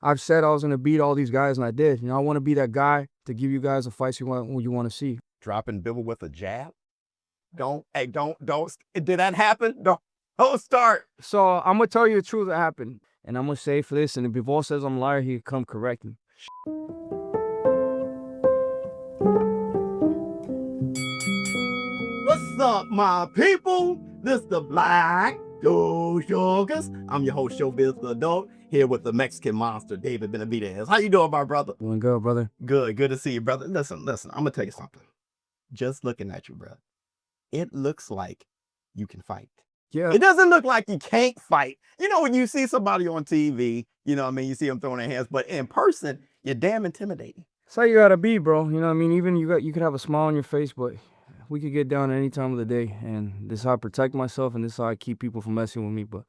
I've said I was going to beat all these guys, and I did. I want to be that guy to give you guys the fights you want to see. Dropping Bibble with a jab? Don't. Did that happen? Don't start. So I'm going to tell you the truth that happened, and I'm going to say for this, and if Bivol says I'm a liar, he can come correct me. What's up, my people? This the Black Showbizz. I'm your host, Showbizz the Adult, here with the Mexican monster, David Benavidez. How you doing, my brother? Doing good, brother. Good to see you, brother. Listen, I'm gonna tell you something. Just looking at you, brother, it looks like you can fight. Yeah. It doesn't look like you can't fight. When you see somebody on TV, you see them throwing their hands, but in person, you're damn intimidating. That's how you gotta be, bro. Even you could have a smile on your face, but we could get down any time of the day, and this is how I protect myself, and this is how I keep people from messing with me. But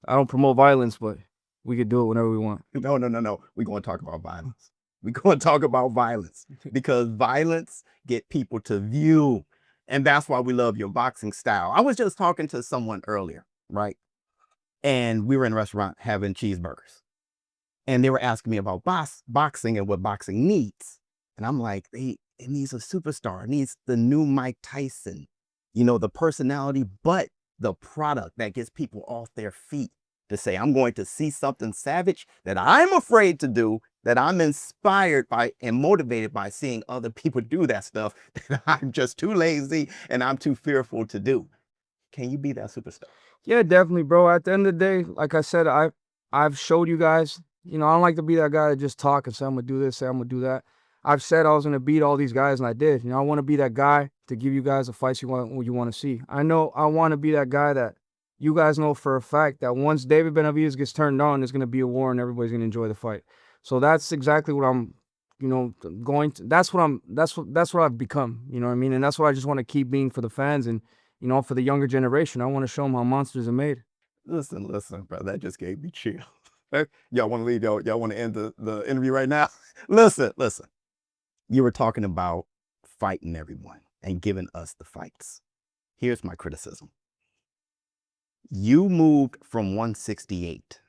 I don't promote violence, but we could do it whenever we want. No. We're going to talk about violence. We're going to talk about violence because violence get people to view, and that's why we love your boxing style. I was just talking to someone earlier, right? And we were in a restaurant having cheeseburgers, and they were asking me about boxing and what boxing needs. And I'm like, it needs a superstar. It needs the new Mike Tyson, the personality, but the product that gets people off their feet to say, I'm going to see something savage that I'm afraid to do, that I'm inspired by and motivated by seeing other people do that stuff that I'm just too lazy and I'm too fearful to do. Can you be that superstar? Yeah, definitely, bro. At the end of the day, like I said, I've showed you guys, I don't like to be that guy that just talk and say, I'm going to do this, say, I'm going to do that. I've said I was going to beat all these guys, and I did. I want to be that guy to give you guys the fights you want to see. I want to be that guy that you guys know for a fact that once David Benavidez gets turned on, there's going to be a war and everybody's going to enjoy the fight. So that's exactly what I'm, going to. That's what I've become. You know what I mean? And that's what I just want to keep being for the fans and, for the younger generation. I want to show them how monsters are made. Listen, bro. That just gave me chills. Y'all want to leave? Y'all want to end the interview right now? Listen. You were talking about fighting everyone and giving us the fights. Here's my criticism. You moved from 168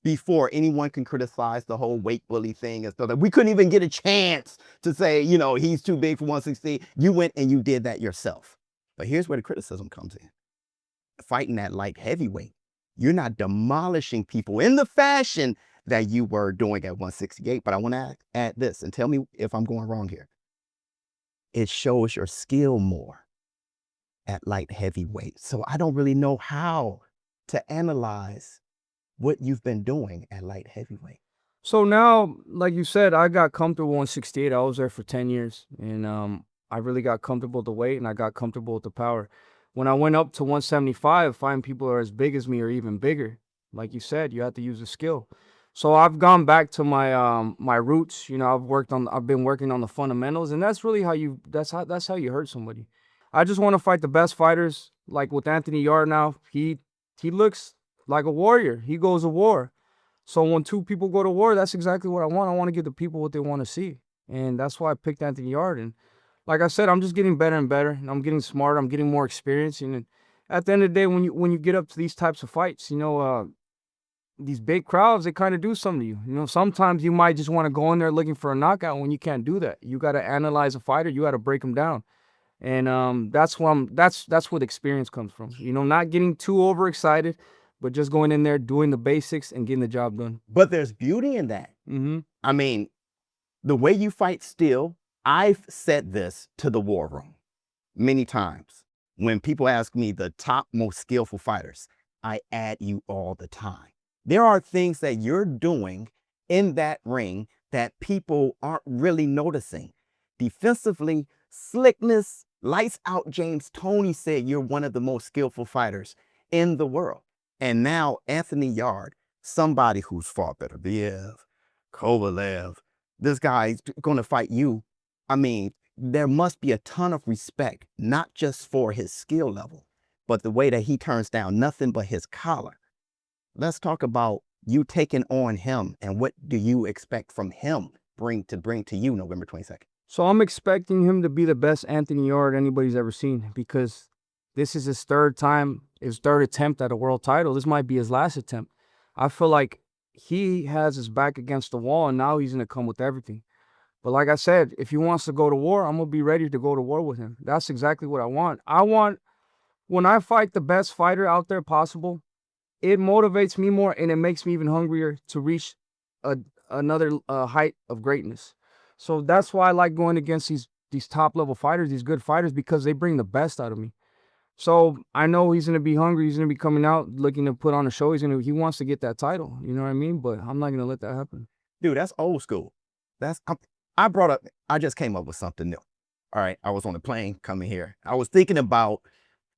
before anyone can criticize the whole weight bully thing and stuff. We couldn't even get a chance to say, he's too big for 168. You went and you did that yourself. But here's where the criticism comes in. Fighting at light heavyweight, you're not demolishing people in the fashion that you were doing at 168. But I want to add this and tell me if I'm going wrong here. It shows your skill more at light heavyweight. So I don't really know how to analyze what you've been doing at light heavyweight. So now, like you said, I got comfortable 168. I was there for 10 years, and I really got comfortable with the weight, and I got comfortable with the power. When I went up to 175, finding people are as big as me or even bigger. Like you said, you have to use the skill. So I've gone back to my my roots. I've been working on the fundamentals, and that's really that's how you hurt somebody. I just want to fight the best fighters. Like with Anthony Yarde now, he looks like a warrior. He goes to war. So when two people go to war, that's exactly what I want. I want to give the people what they want to see, and that's why I picked Anthony Yarde. And like I said, I'm just getting better and better, and I'm getting smarter. I'm getting more experience, and at the end of the day, when you get up to these types of fights, these big crowds, they kind of do something to you. Sometimes you might just want to go in there looking for a knockout when you can't do that. You got to analyze a fighter. You got to break them down. And that's where the experience comes from. Not getting too overexcited, but just going in there, doing the basics and getting the job done. But there's beauty in that. Mm-hmm. I mean, the way you fight still, I've said this to the war room many times. When people ask me the top most skillful fighters, I add you all the time. There are things that you're doing in that ring that people aren't really noticing. Defensively, slickness, lights out. James Toney said you're one of the most skillful fighters in the world. And now Anthony Yarde, somebody who's fought Benavidez, Kovalev, this guy's going to fight you. I mean, there must be a ton of respect, not just for his skill level, but the way that he turns down nothing but his collar. Let's talk about you taking on him and what do you expect from him bring to you November 22nd? So I'm expecting him to be the best Anthony Yarde anybody's ever seen, because this is his third attempt at a world title. This might be his last attempt. I feel like he has his back against the wall, and now he's gonna come with everything. But like I said, if he wants to go to war, I'm gonna be ready to go to war with him. That's exactly what I want. I want when I fight the best fighter out there possible, it motivates me more and it makes me even hungrier to reach a, another height of greatness. So that's why I like going against these top level fighters, these good fighters, because they bring the best out of me. So I know he's gonna be hungry. He's gonna be coming out looking to put on a show. He wants to get that title. You know what I mean? But I'm not gonna let that happen. Dude, that's old school. I just came up with something new. All right, I was on the plane coming here. I was thinking about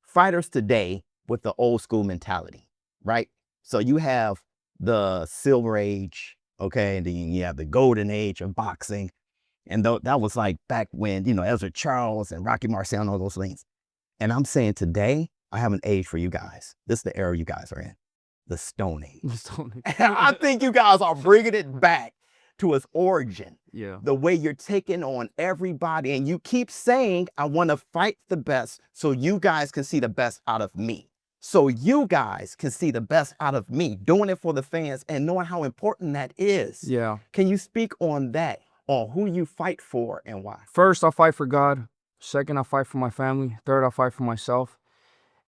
fighters today with the old school mentality, right? So you have the silver age, okay, and then you have the golden age of boxing. And that was like back when, Ezra Charles and Rocky Marciano, all those things. And I'm saying today, I have an age for you guys. This is the era you guys are in, the Stone Age. I think you guys are bringing it back to its origin. Yeah. The way you're taking on everybody. And you keep saying, I want to fight the best so you guys can see the best out of me. So you guys can see the best out of me, doing it for the fans and knowing how important that is. Yeah. Can you speak on that, on who you fight for and why? First, I fight for God. Second, I fight for my family. Third, I fight for myself.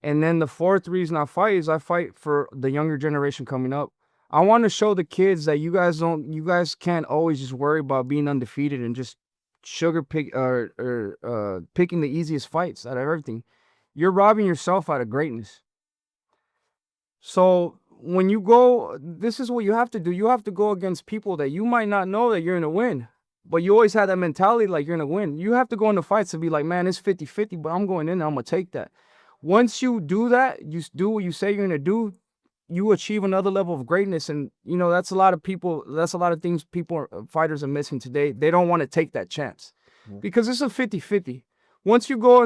And then the fourth reason I fight is I fight for the younger generation coming up. I want to show the kids that you guys can't always just worry about being undefeated and just picking the easiest fights out of everything. You're robbing yourself out of greatness. So when you go, this is what you have to do. You have to go against people that you might not know that you're going to win. But you always have that mentality like you're going to win. You have to go into fights to be like, man, it's 50-50, but I'm going in there, I'm going to take that. Once you do that, you do what you say you're going to do, you achieve another level of greatness. And, that's a lot of things fighters are missing today. They don't want to take that chance because it's a 50-50. Once you go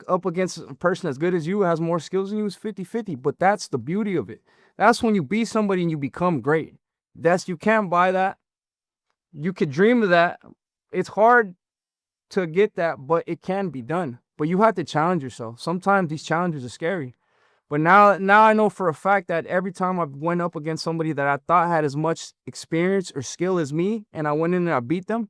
up against a person as good as you, has more skills than you, it's 50-50. But that's the beauty of it. That's when you beat somebody and you become great. You can't buy that. You could dream of that. It's hard to get that, but it can be done. But you have to challenge yourself. Sometimes these challenges are scary. But now I know for a fact that every time I went up against somebody that I thought had as much experience or skill as me, and I went in and I beat them,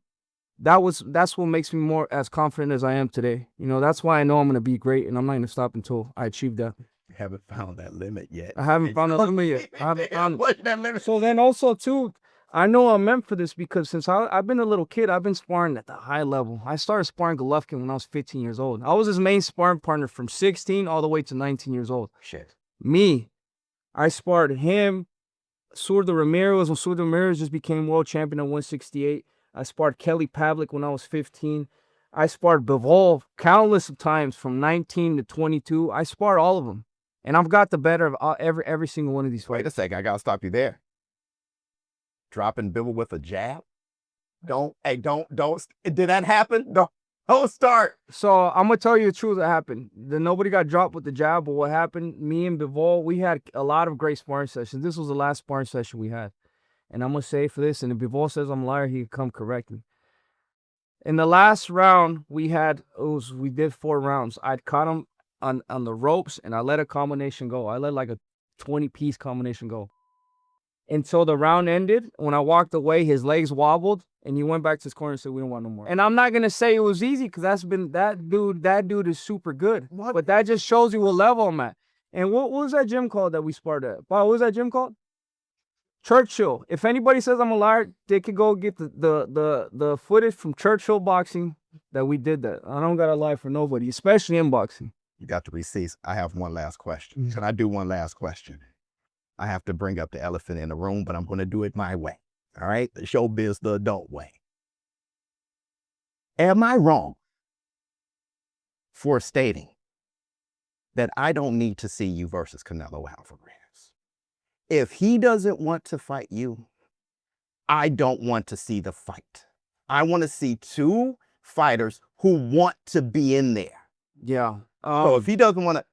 that's what makes me more as confident as I am today. That's why I know I'm going to be great, and I'm not going to stop until I achieve that. You haven't found that limit yet. I haven't found that limit yet. I haven't found that limit. So then also, too, I know I'm meant for this because since I've been a little kid, I've been sparring at the high level. I started sparring Golovkin when I was 15 years old. I was his main sparring partner from 16 all the way to 19 years old. Shit. I sparred him, Surdo Ramirez, when Surdo Ramirez just became world champion at 168. I sparred Kelly Pavlik when I was 15. I sparred Bivol countless of times from 19 to 22. I sparred all of them. And I've got the better of every single one of these fights. Wait a second, I got to stop you there. Dropping Bivol with a jab? Don't, did that happen? Don't start. So I'm going to tell you the truth that happened. Nobody got dropped with the jab, but what happened, me and Bivol, we had a lot of great sparring sessions. This was the last sparring session we had. And I'm going to say for this, and if Bivol says I'm a liar, he can come correct me. In the last round, we did 4 rounds. I'd caught him on the ropes, and I let a combination go. I let like a 20-piece combination go. Until the round ended, when I walked away, his legs wobbled, and he went back to his corner and said, "We don't want no more." And I'm not gonna say it was easy because that dude is super good. What? But that just shows you what level I'm at. And what was that gym called that we sparred at? Bob, what was that gym called? Churchill. If anybody says I'm a liar, they could go get the footage from Churchill boxing that we did that. I don't gotta lie for nobody, especially in boxing. You got the receipts. I have one last question. Can I do one last question? I have to bring up the elephant in the room, but I'm going to do it my way. All right? The showbiz, the adult way. Am I wrong for stating that I don't need to see you versus Canelo Alvarez? If he doesn't want to fight you, I don't want to see the fight. I want to see 2 fighters who want to be in there. Yeah. So if he doesn't want to,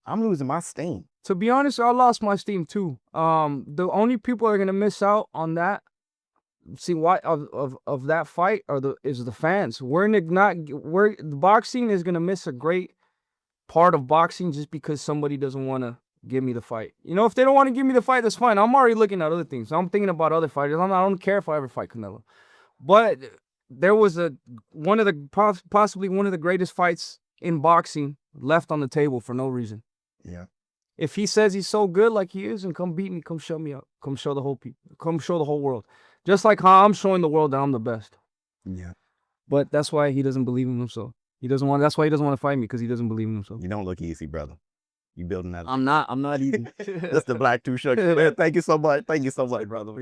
I'm losing my steam. To be honest, I lost my steam too. The only people that are gonna miss out on that, of that fight is the fans. The boxing is gonna miss a great part of boxing just because somebody doesn't want to give me the fight. You know, if they don't want to give me the fight, that's fine. I'm already looking at other things. I'm thinking about other fighters. I don't care if I ever fight Canelo. But there was possibly one of the greatest fights in boxing left on the table for no reason. Yeah. If he says he's so good like he is, and come beat me, come show me up, come show the whole people, come show the whole world. Just like how I'm showing the world that I'm the best. Yeah. But that's why he doesn't believe in himself. That's why he doesn't want to fight me, because he doesn't believe in himself. You don't look easy, brother. You building that. I'm not easy. That's the Black Two Sugar. Man, thank you so much. Thank you so much, brother.